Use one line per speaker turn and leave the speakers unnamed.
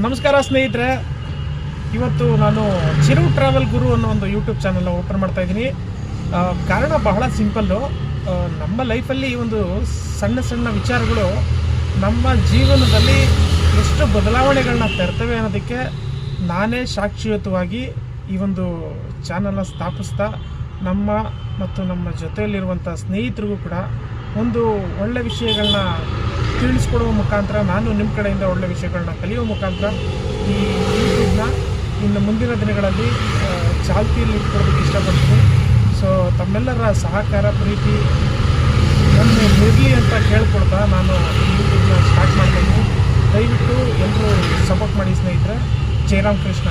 ನಮಸ್ಕಾರ ಸ್ನೇಹಿತರೆ, ಇವತ್ತು ನಾನು ಚಿರು ಟ್ರಾವೆಲ್ ಗುರು ಅನ್ನೋ ಒಂದು ಯೂಟ್ಯೂಬ್ ಚಾನಲ್ನ ಓಪನ್ ಮಾಡ್ತಾ ಇದ್ದೀನಿ. ಕಾರಣ ಬಹಳ ಸಿಂಪಲ್ಲು. ನಮ್ಮ ಲೈಫಲ್ಲಿ ಒಂದು ಸಣ್ಣ ಸಣ್ಣ ವಿಚಾರಗಳು ನಮ್ಮ ಜೀವನದಲ್ಲಿ ಎಷ್ಟು ಬದಲಾವಣೆಗಳನ್ನ ತರ್ತವೆ ಅನ್ನೋದಕ್ಕೆ ನಾನೇ ಸಾಕ್ಷಿಯುತವಾಗಿ ಈ ಒಂದು ಚಾನಲ್ನ ಸ್ಥಾಪಿಸ್ತಾ ನಮ್ಮ ಮತ್ತು ನಮ್ಮ ಜೊತೆಯಲ್ಲಿರುವಂಥ ಸ್ನೇಹಿತರಿಗೂ ಕೂಡ ಒಂದು ಒಳ್ಳೆ ವಿಷಯಗಳನ್ನ ತಿಳಿಸ್ಕೊಡುವ ಮುಖಾಂತರ, ನಾನು ನಿಮ್ಮ ಕಡೆಯಿಂದ ಒಳ್ಳೆ ವಿಷಯಗಳನ್ನ ಕಲಿಯುವ ಮುಖಾಂತರ ಈ ಯೂಟ್ಯೂಬ್ನ ಇನ್ನು ಮುಂದಿನ ದಿನಗಳಲ್ಲಿ ಚಾಲ್ತಿಯಲ್ಲಿ ಇಟ್ಕೊಳ್ಳೋದಕ್ಕೆ ಇಷ್ಟಪಡ್ತೀನಿ. ಸೊ ತಮ್ಮೆಲ್ಲರ ಸಹಕಾರ, ಪ್ರೀತಿ ನನ್ನ ಇರಲಿ ಅಂತ ಕೇಳ್ಕೊಡ್ತಾ ನಾನು ಈ ಯೂಟ್ಯೂಬ್ನ ಸ್ಟಾರ್ಟ್ ಮಾಡ್ತೀನಿ. ದಯವಿಟ್ಟು ಎಲ್ಲರೂ ಸಪೋರ್ಟ್ ಮಾಡಿ ಸ್ನೇಹಿತರೆ. ಜೈ ರಾಮ್ ಕೃಷ್ಣ.